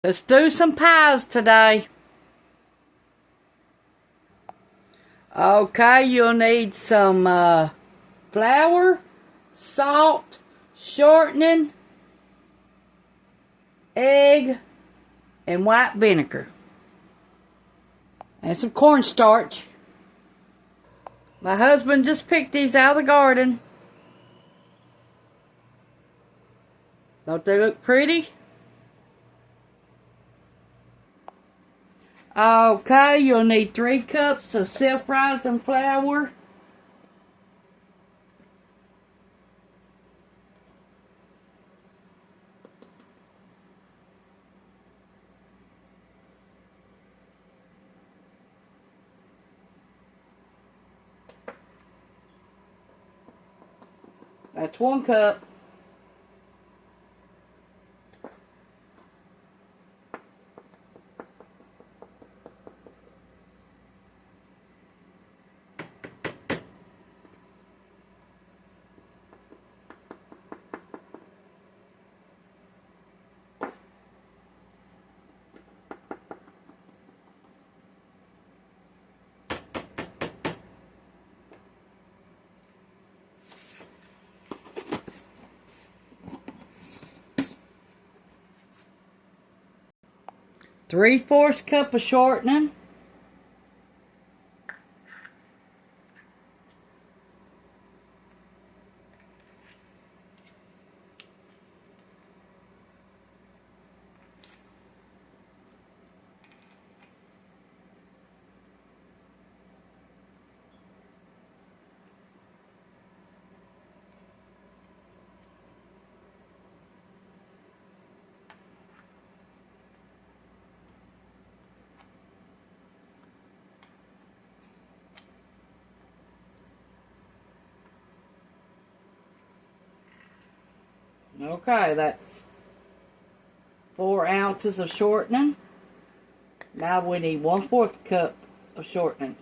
Let's do some pies today. Okay, you'll need some flour, salt, shortening, egg, and white vinegar. And some cornstarch. My husband just picked these out of the garden. Don't they look pretty? Okay, you'll need 3 cups of self-rising flour. That's 1 cup. Three-fourths cup of shortening. Okay, that's 4 ounces of shortening. Now we need 1/4 cup of shortening.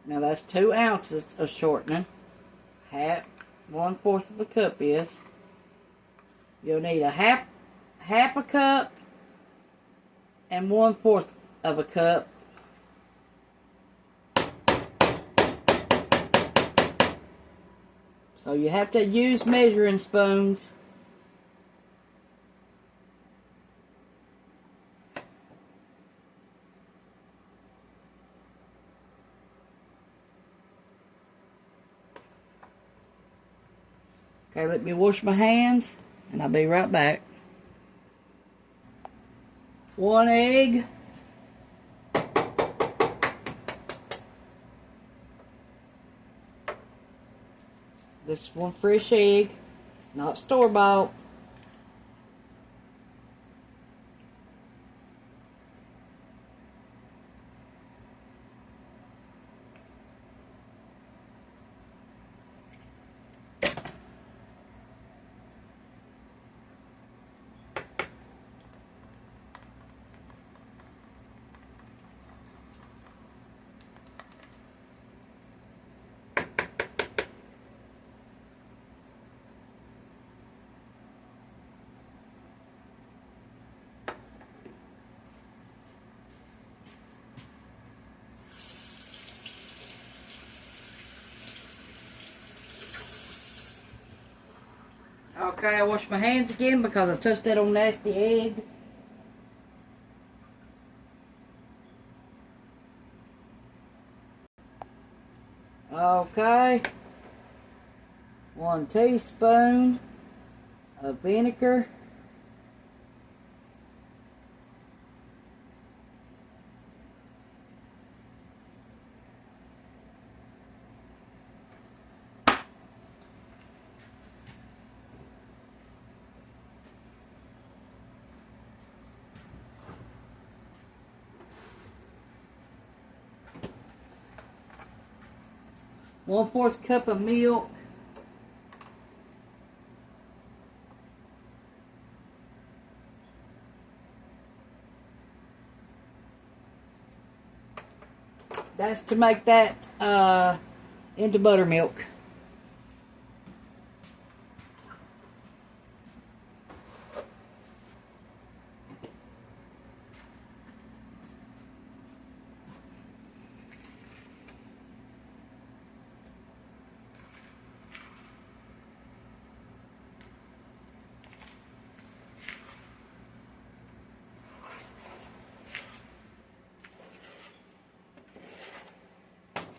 Now that's 2 ounces of shortening. 1/4 of a cup is. You'll need a half a cup and 1/4 of a cup. So you have to use measuring spoons. Okay, let me wash my hands, and I'll be right back. 1 egg. This is 1 fresh egg, not store-bought. Okay, I washed my hands again because I touched that old nasty egg. Okay. 1 teaspoon of vinegar. 1/4 cup of milk. That's to make that into buttermilk.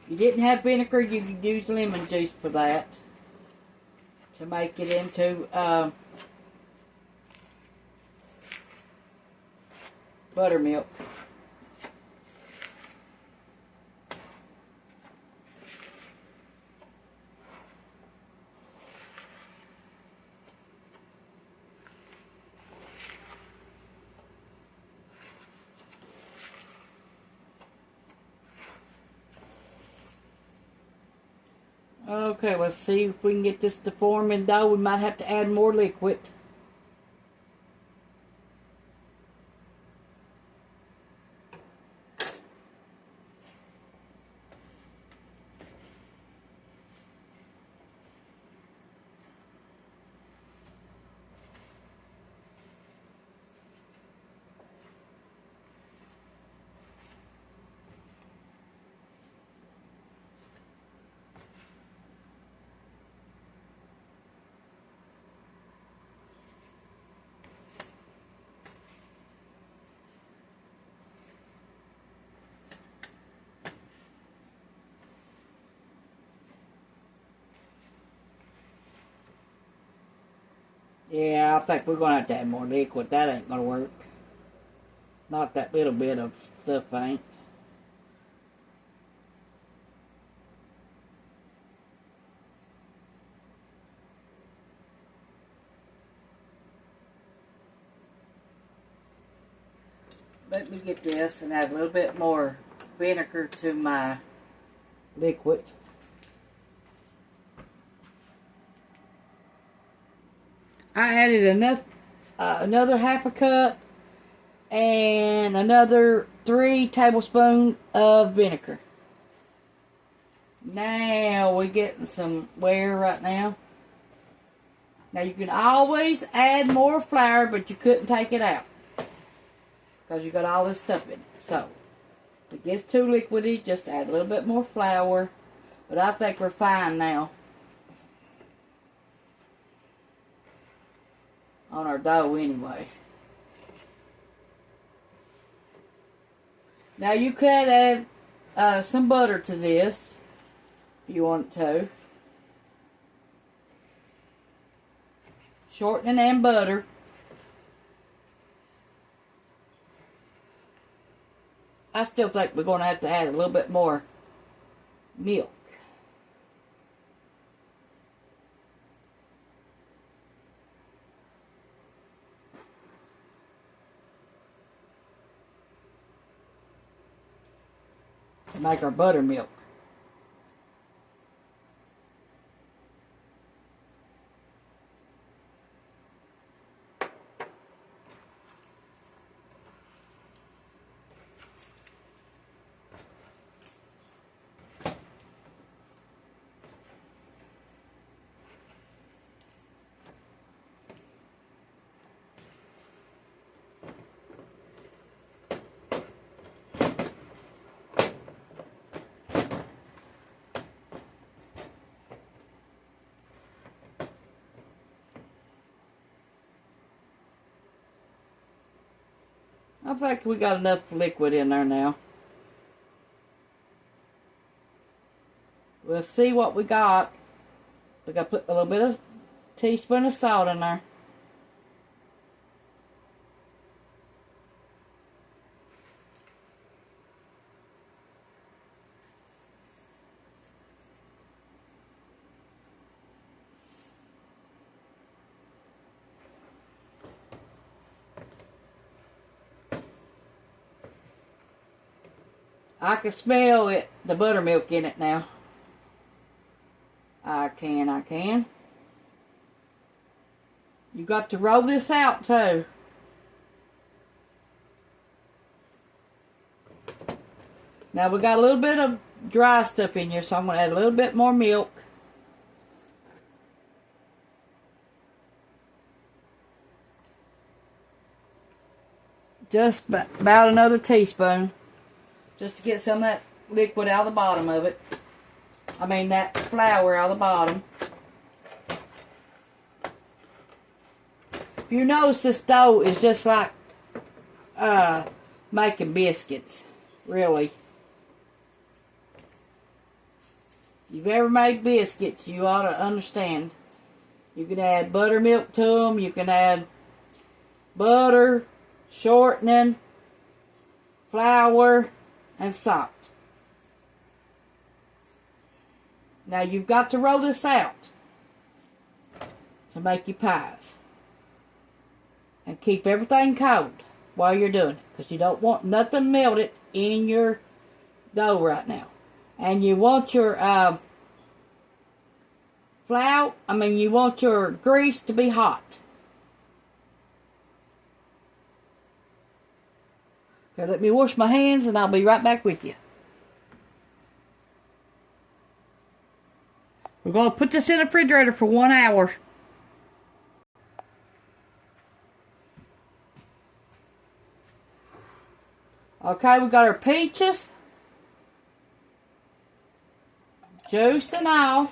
If you didn't have vinegar, you could use lemon juice for that to make it into buttermilk. Okay, let's see if we can get this to form in dough. We might have to add more liquid. Yeah, I think we're going to have to add more liquid. That ain't going to work. Not that little bit of stuff ain't. Let me get this and add a little bit more vinegar to my liquid. I added enough, another 1/2 cup and another 3 tablespoons of vinegar. Now we're getting some wear right now. Now you can always add more flour, but you couldn't take it out because you got all this stuff in it. So if it gets too liquidy, just add a little bit more flour. But I think we're fine now on our dough anyway. Now you could add some butter to this if you want to. Shortening and butter. I still think we're going to have to add a little bit more milk. To make our buttermilk. I think we got enough liquid in there now. We'll see what we got. We got to put a little bit of teaspoon of salt in there. I can smell it, the buttermilk in it now. I can. You got to roll this out too. Now we got a little bit of dry stuff in here, so I'm going to add a little bit more milk. Just about another teaspoon. Just to get some of that liquid out of the bottom of it. I mean that flour out of the bottom. If you notice, this dough is just like making biscuits. Really. If you've ever made biscuits, you ought to understand. You can add buttermilk to them. You can add butter, shortening, flour, and salt. Now you've got to roll this out to make your pies. And keep everything cold while you're doing it, because you don't want nothing melted in your dough right now. And you want your you want your grease to be hot. Okay, let me wash my hands and I'll be right back with you. We're going to put this in the refrigerator for 1 hour. Okay, we got our peaches, juice and all.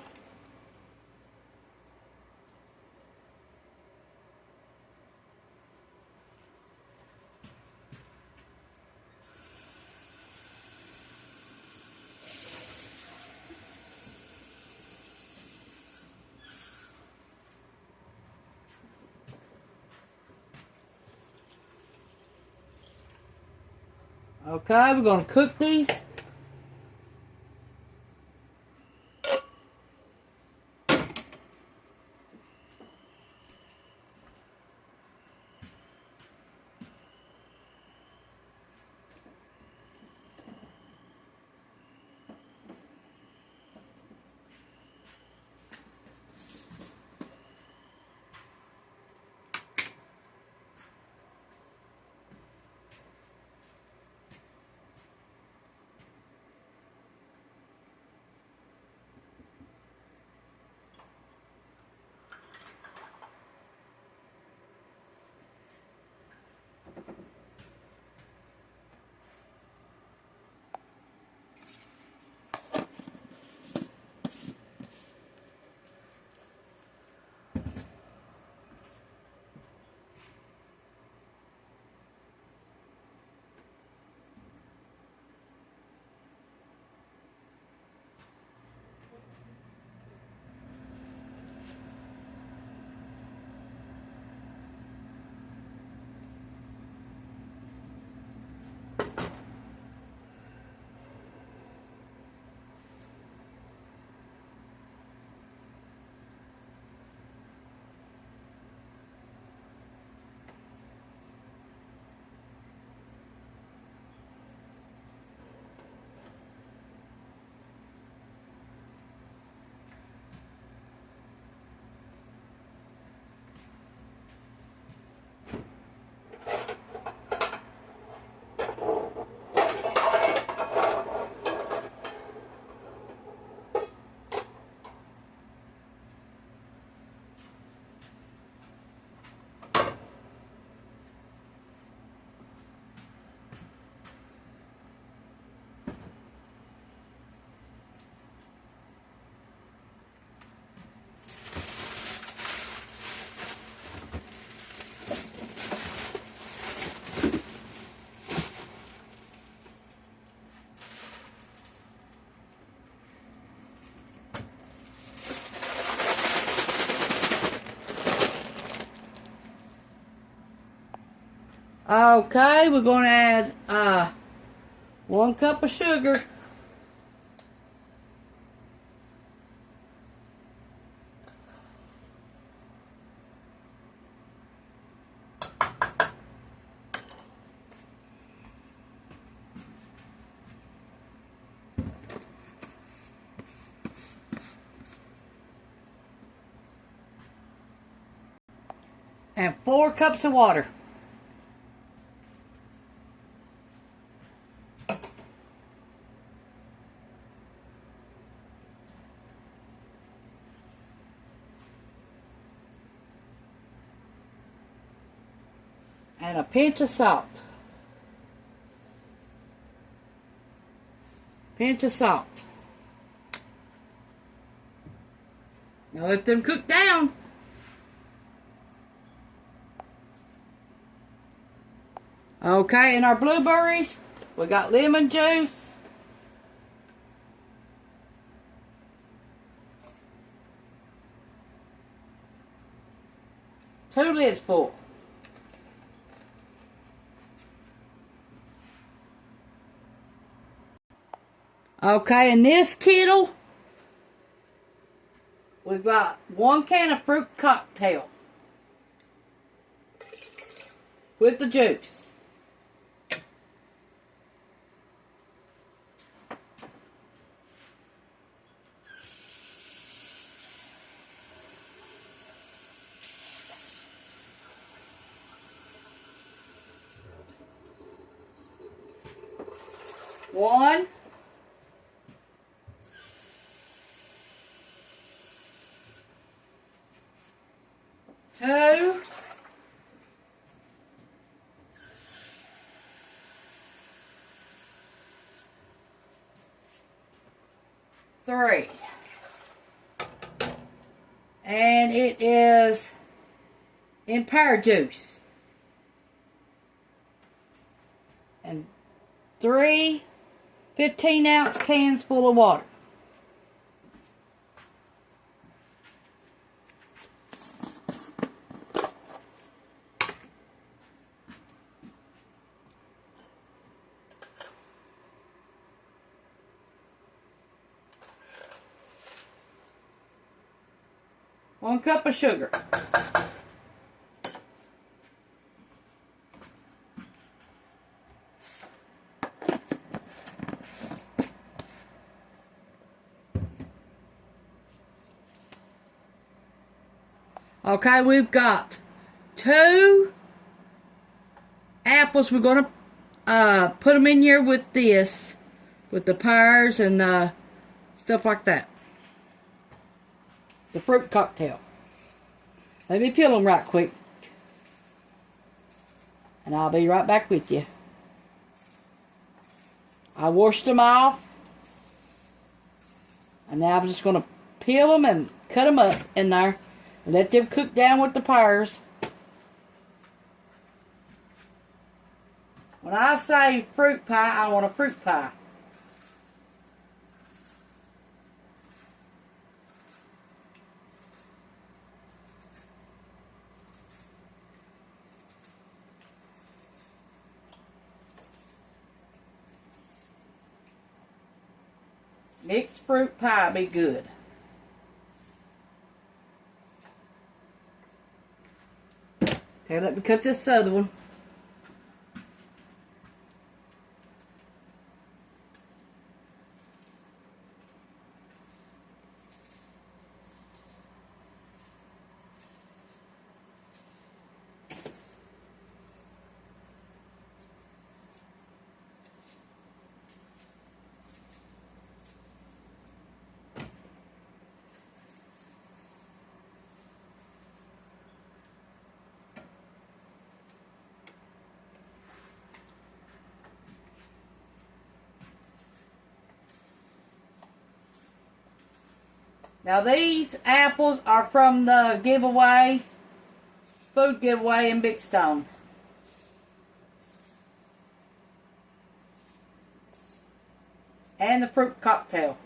Okay, we're going to cook these. Okay, we're going to add 1 cup of sugar. and 4 cups of water. And a pinch of salt. Pinch of salt. Now let them cook down. Okay, and our blueberries, we got lemon juice. Two lids full. Okay, in this kettle, we've got 1 can of fruit cocktail with the juice. One. 2. 3. And it is in pear juice. And 3 15-ounce cans full of water. One cup of sugar. Okay, we've got 2 apples. We're going to put them in here with this, with the pears and stuff like that. The fruit cocktail. Let me peel them right quick. And I'll be right back with you. I washed them off. And now I'm just going to peel them and cut them up in there. And let them cook down with the pears. When I say fruit pie, I want a fruit pie. Mixed fruit pie be good. Okay, let me cut this other one. Now these apples are from the giveaway, food giveaway in Big Stone. And the fruit cocktail.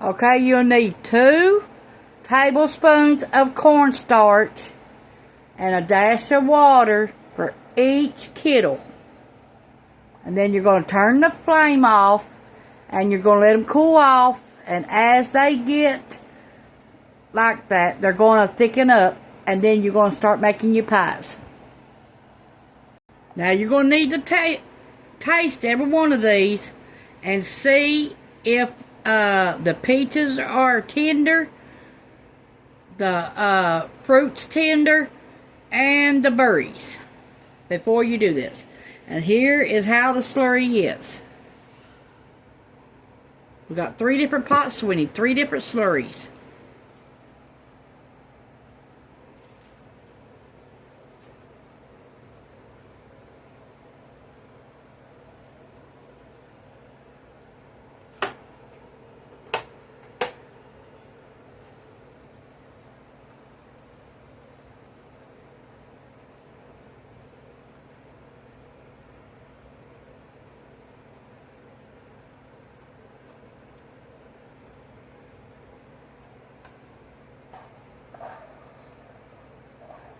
Okay, you'll need 2 tablespoons of cornstarch and a dash of water for each kettle. And then you're going to turn the flame off and you're going to let them cool off. And as they get like that, they're going to thicken up. And then you're going to start making your pies. Now you're going to need to taste every one of these and see if the peaches are tender, the fruit's tender, and the berries before you do this. And here is how the slurry is. We've got 3 different pots, so we need 3 different slurries.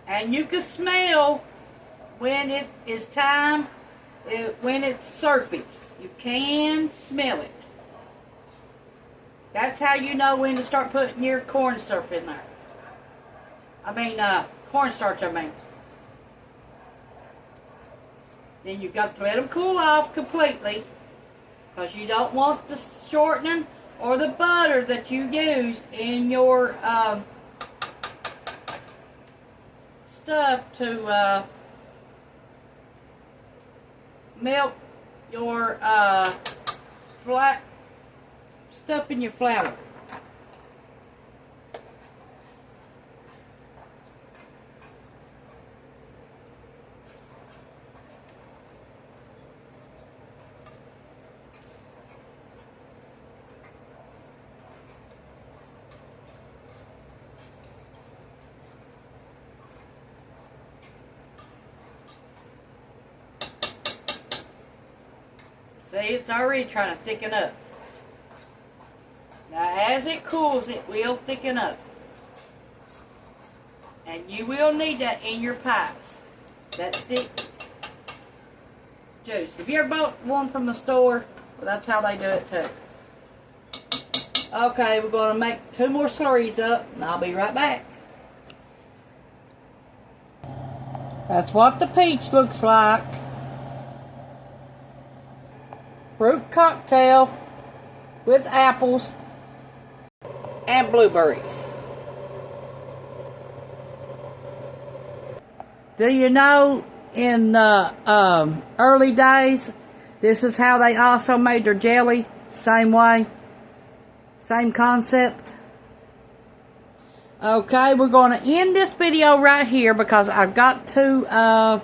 And you can smell when it is time, when it's syrupy. You can smell it. That's how you know when to start putting your corn syrup in there. Cornstarch, Then you've got to let them cool off completely, because you don't want the shortening or the butter that you used in your stuff to melt your stuff in your flour. See, it's already trying to thicken up. Now, as it cools, it will thicken up. And you will need that in your pies. That thick juice. Have you ever bought one from the store? Well, that's how they do it too. Okay, we're going to make 2 more slurries up, and I'll be right back. That's what the peach looks like. Fruit cocktail with apples and blueberries. Do you know in the early days, this is how they also made their jelly? Same way. Same concept. Okay, we're going to end this video right here because I've got to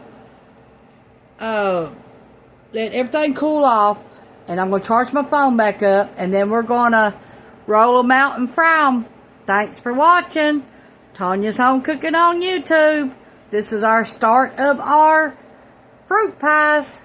let everything cool off. And I'm going to charge my phone back up. And then we're going to roll them out and fry them. Thanks for watching. Tanya's Home Cooking on YouTube. This is our start of our fruit pies.